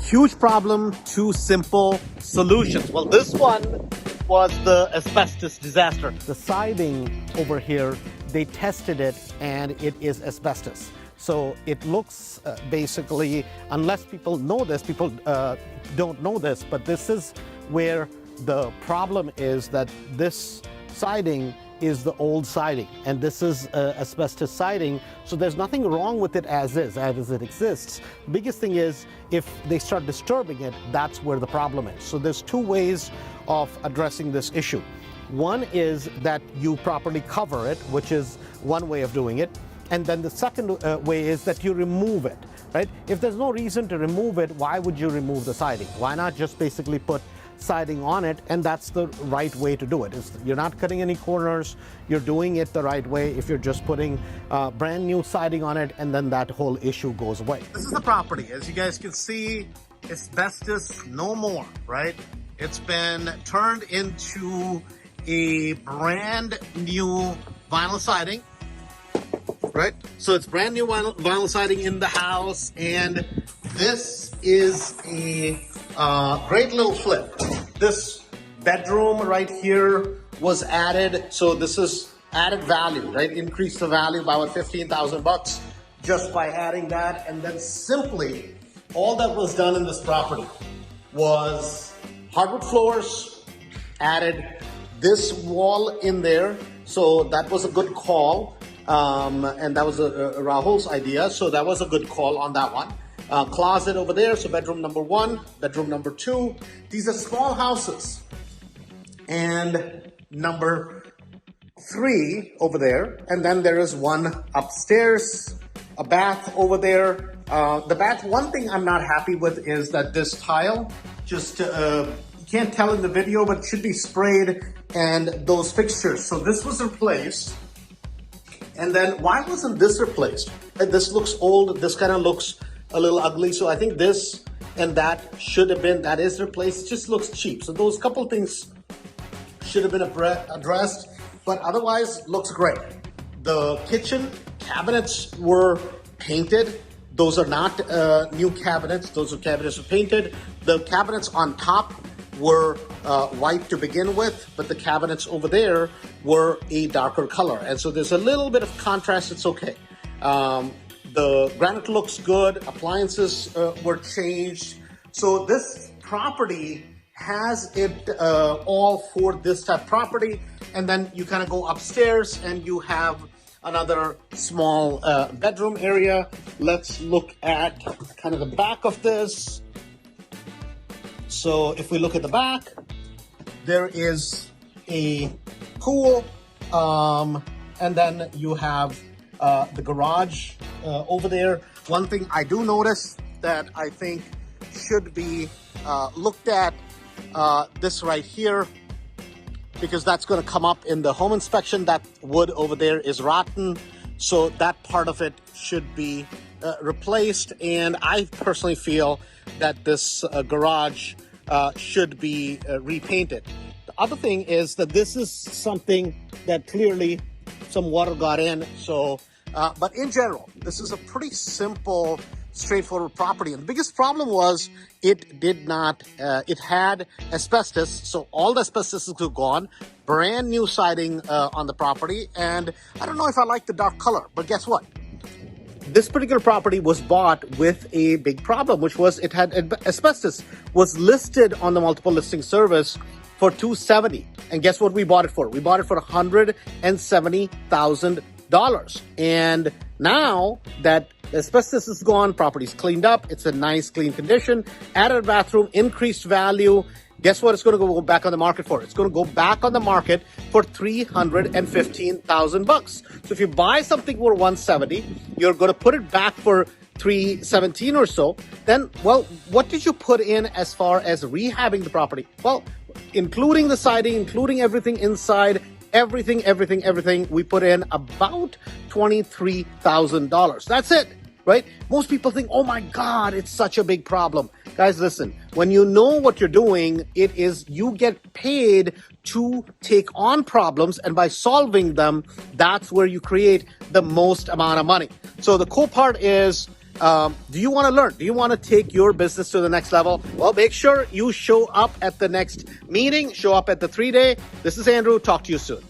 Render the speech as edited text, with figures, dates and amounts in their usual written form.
Huge problem, two simple solutions. Well, this one was the asbestos disaster. The siding over here, they tested it and it is asbestos. So it looks basically, unless people know this, people don't know this, but this is where the problem is, that this siding is the old siding and this is asbestos siding. So there's nothing wrong with it as it exists. The biggest thing is if they start disturbing it, that's where the problem is. So there's two ways of addressing this issue. One is that you properly cover it, which is one way of doing it. And then the second way is that you remove it, right? If there's no reason to remove it, why would you remove the siding? Why not just basically put siding on it? And that's the right way to do it. You're not cutting any corners, you're doing it the right way if you're just putting brand new siding on it, and then that whole issue goes away. This is the property. As you guys can see, asbestos no more, right? It's been turned into a brand new vinyl siding, right? So it's brand new vinyl siding in the house, and this is a great little flip. This bedroom right here was added, so this is added value, right? Increased the value by about 15,000 bucks just by adding that. And then simply all that was done in this property was hardwood floors, added this wall in there, so that was a good call. And that was Rahul's idea, so that was a good call on that one. Closet over there, so bedroom number 1, bedroom number 2. These are small houses. And number 3 over there, and then there is one upstairs, a bath over there. The bath, one thing I'm not happy with is that this tile just you can't tell in the video, but it should be sprayed, and those fixtures. So this was replaced. And then why wasn't this replaced? This looks old, this kind of looks a little ugly. So I think this and that should have been, that is replaced. It just looks cheap. So those couple things should have been addressed, but otherwise looks great. The kitchen cabinets were painted. Those are not new cabinets. Those are cabinets were painted. The cabinets on top were white to begin with, but the cabinets over there were a darker color. And so there's a little bit of contrast, it's okay. The granite looks good, appliances were changed. So this property has it all for this type property. And then you kind of go upstairs and you have another small bedroom area. Let's look at kind of the back of this. So if we look at the back, there is a pool, and then you have the garage over there. One thing I do notice that I think should be looked at, this right here, because that's going to come up in the home inspection. That wood over there is rotten, so that part of it should be replaced. And I personally feel that this garage should be repainted. The other thing is that this is something that clearly some water got in. So, but in general, this is a pretty simple, straightforward property. And the biggest problem was it did not, it had asbestos. So all the asbestos is gone. Brand new siding on the property. And I don't know if I like the dark color, but guess what? This particular property was bought with a big problem, which was it had asbestos, was listed on the multiple listing service for $270. And guess what we bought it for? We bought it for $170,000. And now that asbestos is gone, property's cleaned up, it's a nice clean condition, added a bathroom, increased value. Guess what it's going to go back on the market for? It's going to go back on the market for $315,000. So if you buy something for $170, you're going to put it back for $317 or so. Then, well, what did you put in as far as rehabbing the property? Well, including the siding, including everything inside, everything, we put in about $23,000. That's it. Right? Most people think, oh my God, it's such a big problem. Guys, listen, when you know what you're doing, it is, you get paid to take on problems, and by solving them, that's where you create the most amount of money. So the cool part is Do you want to learn? Do you want to take your business to the next level? Well, make sure you show up at the next meeting, show up at the 3-day. This is Andrew. Talk to you soon.